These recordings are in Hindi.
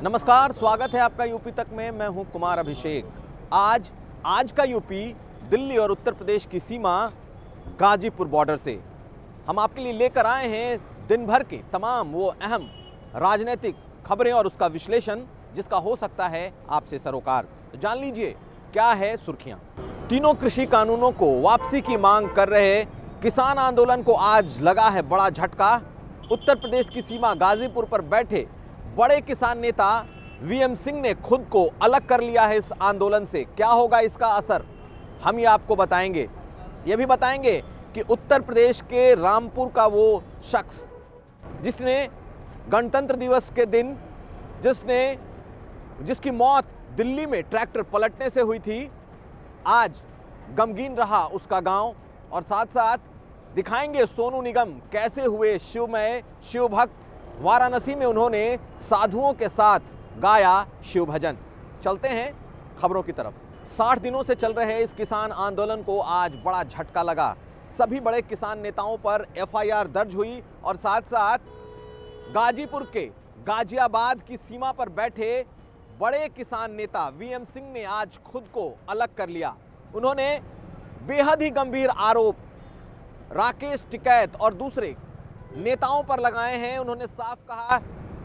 नमस्कार, स्वागत है आपका यूपी तक में। मैं हूं कुमार अभिषेक। आज का यूपी दिल्ली और उत्तर प्रदेश की सीमा गाजीपुर बॉर्डर से हम आपके लिए लेकर आए हैं दिन भर के तमाम वो अहम राजनीतिक खबरें और उसका विश्लेषण जिसका हो सकता है आपसे सरोकार। तो जान लीजिए क्या है सुर्खियां। तीनों कृषि कानूनों को वापसी की मांग कर रहे किसान आंदोलन को आज लगा है बड़ा झटका। उत्तर प्रदेश की सीमा गाजीपुर पर बैठे बड़े किसान नेता वीएम सिंह ने खुद को अलग कर लिया है इस आंदोलन से। क्या होगा इसका असर, हम ये आपको बताएंगे। ये भी बताएंगे कि उत्तर प्रदेश के रामपुर का वो शख्स जिसने गणतंत्र दिवस के दिन जिसकी मौत दिल्ली में ट्रैक्टर पलटने से हुई थी, आज गमगीन रहा उसका गांव। और साथ साथ दिखाएंगे सोनू निगम कैसे हुए शिवमय शिवभक्त। वाराणसी में उन्होंने साधुओं के साथ गाया शिव भजन। चलते हैं खबरों की तरफ। 60 दिनों से चल रहे इस किसान आंदोलन को आज बड़ा झटका लगा। सभी बड़े किसान नेताओं पर एफआईआर दर्ज हुई और साथ साथ गाजीपुर के गाजियाबाद की सीमा पर बैठे बड़े किसान नेता वीएम सिंह ने आज खुद को अलग कर लिया। उन्होंने बेहद ही गंभीर आरोप राकेश टिकैत और दूसरे नेताओं पर लगाए हैं। उन्होंने साफ कहा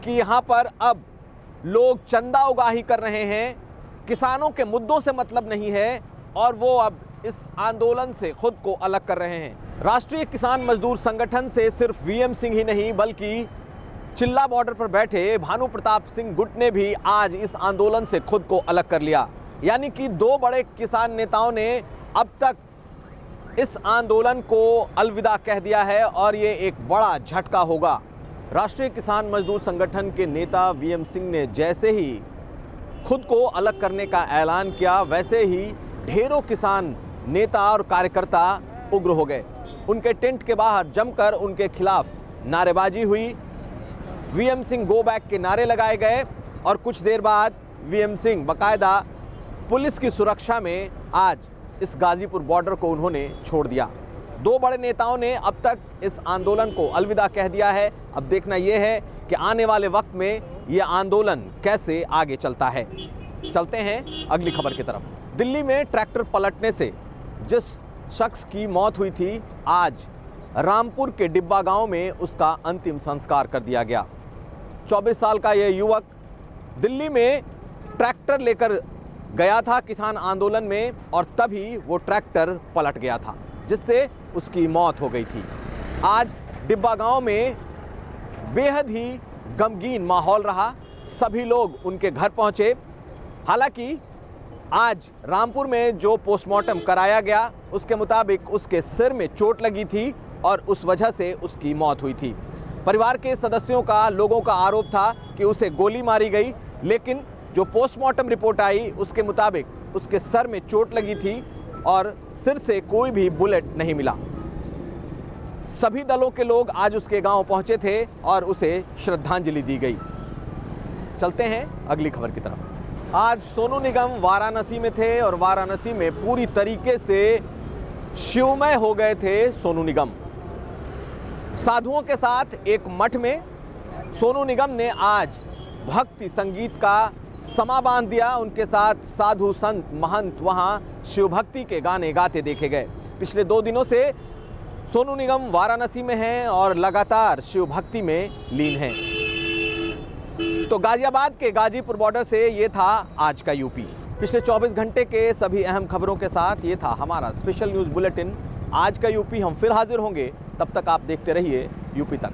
कि यहां पर अब लोग चंदा उगाही कर रहे हैं, किसानों के मुद्दों से मतलब नहीं है और वो अब इस आंदोलन से खुद को अलग कर रहे हैं। राष्ट्रीय किसान मजदूर संगठन से सिर्फ वीएम सिंह ही नहीं बल्कि चिल्ला बॉर्डर पर बैठे भानु प्रताप सिंह गुट ने भी आज इस आंदोलन से खुद को अलग कर लिया। यानी कि दो बड़े किसान नेताओं ने अब तक इस आंदोलन को अलविदा कह दिया है और ये एक बड़ा झटका होगा। राष्ट्रीय किसान मजदूर संगठन के नेता वीएम सिंह ने जैसे ही खुद को अलग करने का ऐलान किया, वैसे ही ढेरों किसान नेता और कार्यकर्ता उग्र हो गए। उनके टेंट के बाहर जमकर उनके खिलाफ नारेबाजी हुई। वीएम सिंह गो बैक के नारे लगाए गए और कुछ देर बाद वीएम सिंह बाकायदा पुलिस की सुरक्षा में आज इस गाजीपुर बॉर्डर को उन्होंने छोड़ दिया। दो बड़े नेताओं ने अब तक इस आंदोलन को अलविदा कह दिया है। अब देखना यह है कि आने वाले वक्त में यह आंदोलन कैसे आगे चलता है। चलते हैं अगली खबर की तरफ। दिल्ली में ट्रैक्टर पलटने से जिस शख्स की मौत हुई थी, आज रामपुर के डिब्बा गांव में उसका अंतिम संस्कार कर दिया गया। 24 साल का यह युवक दिल्ली में ट्रैक्टर लेकर गया था किसान आंदोलन में और तभी वो ट्रैक्टर पलट गया था जिससे उसकी मौत हो गई थी। आज डिब्बा गांव में बेहद ही गमगीन माहौल रहा। सभी लोग उनके घर पहुंचे। हालांकि आज रामपुर में जो पोस्टमार्टम कराया गया उसके मुताबिक उसके सिर में चोट लगी थी और उस वजह से उसकी मौत हुई थी। परिवार के सदस्यों का, लोगों का आरोप था कि उसे गोली मारी गई, लेकिन जो पोस्टमार्टम रिपोर्ट आई उसके मुताबिक उसके सर में चोट लगी थी और सिर से कोई भी बुलेट नहीं मिला। सभी दलों के लोग आज उसके गांव पहुंचे थे और उसे श्रद्धांजलि दी गई। चलते हैं अगली खबर की तरफ। आज सोनू निगम वाराणसी में थे और वाराणसी में पूरी तरीके से शिवमय हो गए थे सोनू निगम। साधुओं के साथ एक मठ में सोनू निगम ने आज भक्ति संगीत का समा बांध दिया। उनके साथ साधु संत महंत वहां शिव भक्ति के गाने गाते देखे गए। पिछले 2 दिनों से सोनू निगम वाराणसी में हैं और लगातार शिव भक्ति में लीन हैं। तो गाजियाबाद के गाजीपुर बॉर्डर से ये था आज का यूपी। पिछले 24 घंटे के सभी अहम खबरों के साथ ये था हमारा स्पेशल न्यूज़ बुलेटिन आज का यूपी। हम फिर हाजिर होंगे, तब तक आप देखते रहिए यूपी तक।